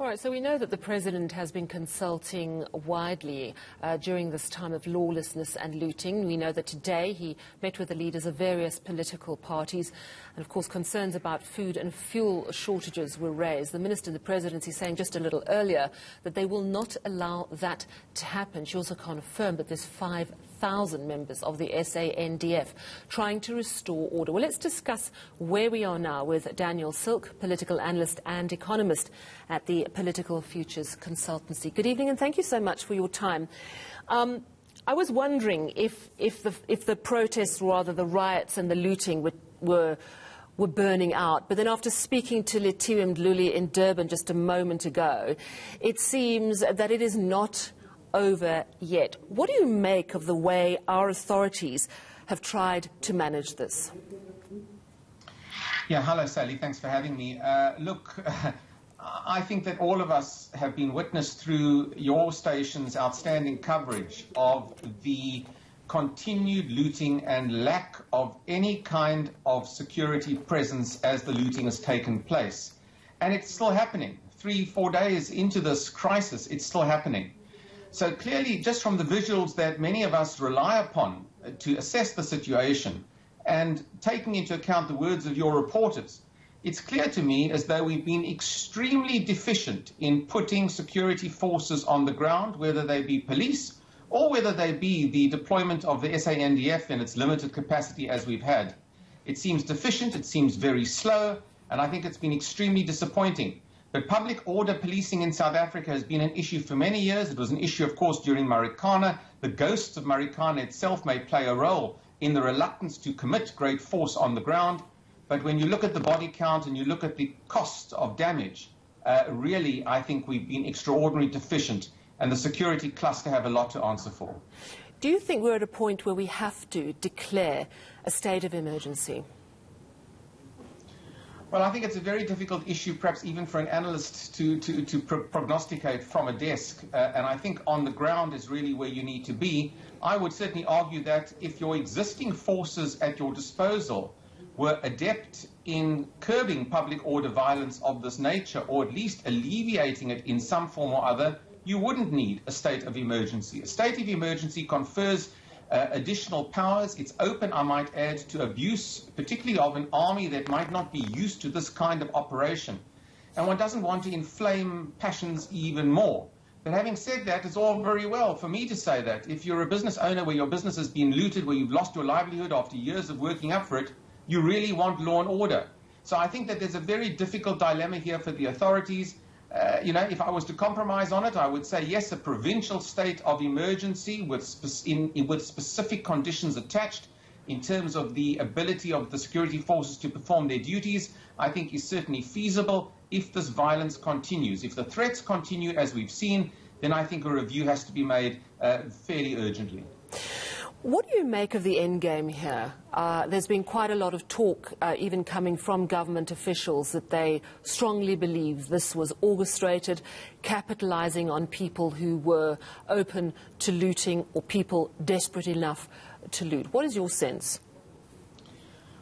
All right, so we know that the President has been consulting widely during this time of lawlessness and looting. We know that today he met with the leaders of various political parties, and of course concerns about food and fuel shortages were raised. The Minister in the Presidency saying just a little earlier that they will not allow that to happen. She also confirmed that there's 5,000 members of the SANDF trying to restore order. Well, let's discuss where we are now with Daniel Silk, political analyst and economist at the Political Futures Consultancy. Good evening and thank you so much for your time. I was wondering if the protests, rather the riots and the looting were burning out. But then after speaking to Letiwe Mdluli in Durban just a moment ago, it seems that it is not over yet. What do you make of the way our authorities have tried to manage this? Yeah, hello Sally, thanks for having me. Look, I think that all of us have been witness through your station's outstanding coverage of the continued looting and lack of any kind of security presence as the looting has taken place. And it's still happening. 3-4 days into this crisis, it's still happening. So clearly, just from the visuals that many of us rely upon to assess the situation, and taking into account the words of your reporters, it's clear to me as though we've been extremely deficient in putting security forces on the ground, whether they be police or whether they be the deployment of the SANDF in its limited capacity as we've had. It seems deficient, it seems very slow, and I think it's been extremely disappointing. But public order policing in South Africa has been an issue for many years. It was an issue, of course, during Marikana. The ghosts of Marikana itself may play a role in the reluctance to commit great force on the ground. But when you look at the body count and you look at the cost of damage, really, I think we've been extraordinarily deficient, and the security cluster have a lot to answer for. Do you think we're at a point where we have to declare a state of emergency? Well, I think it's a very difficult issue, perhaps even for an analyst to prognosticate from a desk. And I think on the ground is really where you need to be. I would certainly argue that if your existing forces at your disposal were adept in curbing public order violence of this nature, or at least alleviating it in some form or other, you wouldn't need a state of emergency. A state of emergency confers additional powers. It's open, I might add, to abuse, particularly of an army that might not be used to this kind of operation. And one doesn't want to inflame passions even more. But having said that, it's all very well for me to say that if you're a business owner where your business has been looted, where you've lost your livelihood after years of working up for it, you really want law and order. So I think that there's a very difficult dilemma here for the authorities. If I was to compromise on it, I would say, yes, a provincial state of emergency with specific conditions attached in terms of the ability of the security forces to perform their duties, I think is certainly feasible if this violence continues. If the threats continue as we've seen, then I think a review has to be made fairly urgently. What do you make of the end game here? There's been quite a lot of talk, even coming from government officials, that they strongly believe this was orchestrated, capitalizing on people who were open to looting or people desperate enough to loot. What is your sense?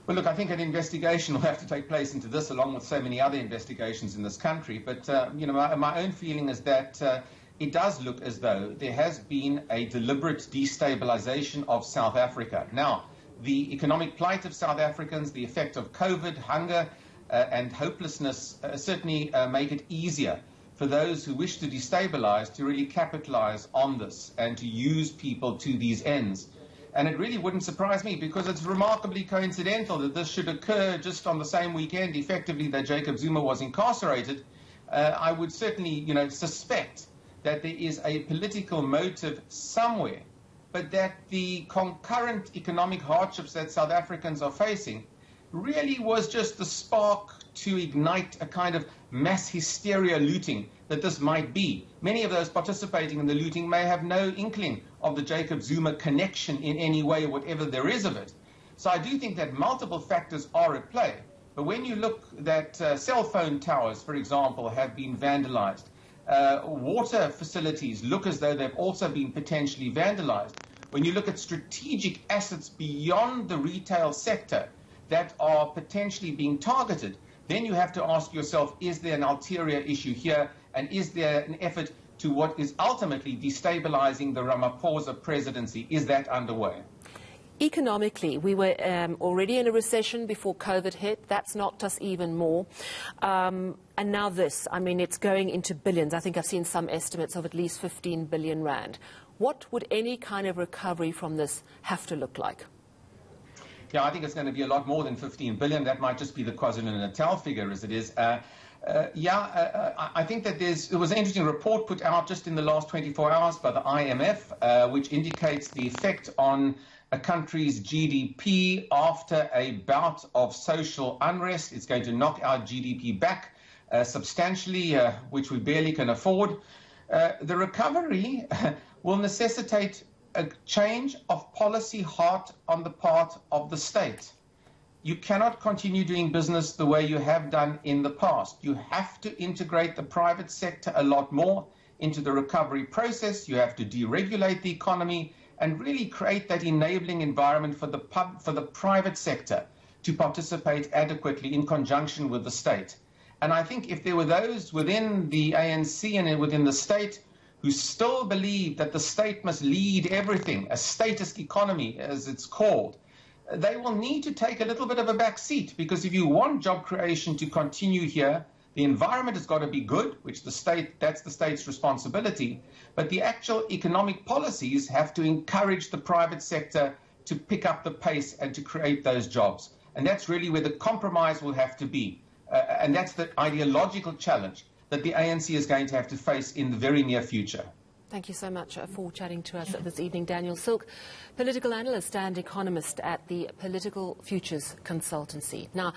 Well, look, I think an investigation will have to take place into this, along with so many other investigations in this country. But, my own feeling is that it does look as though there has been a deliberate destabilization of South Africa. Now, the economic plight of South Africans, the effect of COVID, hunger, and hopelessness certainly make it easier for those who wish to destabilize to really capitalize on this and to use people to these ends. And it really wouldn't surprise me, because it's remarkably coincidental that this should occur just on the same weekend, effectively, that Jacob Zuma was incarcerated. I would certainly, suspect that there is a political motive somewhere, but that the concurrent economic hardships that South Africans are facing really was just the spark to ignite a kind of mass hysteria looting that this might be. Many of those participating in the looting may have no inkling of the Jacob Zuma connection in any way, whatever there is of it. So I do think that multiple factors are at play. But when you look that cell phone towers, for example, have been vandalized, water facilities look as though they've also been potentially vandalized. When you look at strategic assets beyond the retail sector that are potentially being targeted, then you have to ask yourself, is there an ulterior issue here? And is there an effort to what is ultimately destabilizing the Ramaphosa presidency? Is that underway? Economically, we were already in a recession before COVID hit. That's knocked us even more. And now this, I mean, it's going into billions. I think I've seen some estimates of at least 15 billion rand. What would any kind of recovery from this have to look like? Yeah, I think it's going to be a lot more than 15 billion. That might just be the KwaZulu-Natal figure as it is. I think that there was an interesting report put out just in the last 24 hours by the IMF, which indicates the effect on a country's GDP after a bout of social unrest. It's going to knock our GDP back substantially, which we barely can afford. The recovery will necessitate a change of policy heart on the part of the state. You cannot continue doing business the way you have done in the past. You have to integrate the private sector a lot more into the recovery process. You have to deregulate the economy and really create that enabling environment for the private sector to participate adequately in conjunction with the state. And I think if there were those within the ANC and within the state who still believe that the state must lead everything, a statist economy as it's called, they will need to take a little bit of a back seat, because if you want job creation to continue here, the environment has got to be good, which that's the state's responsibility, but the actual economic policies have to encourage the private sector to pick up the pace and to create those jobs. And that's really where the compromise will have to be. And that's the ideological challenge that the ANC is going to have to face in the very near future. Thank you so much for chatting to us this evening, Daniel Silk, political analyst and economist at the Political Futures Consultancy. Now,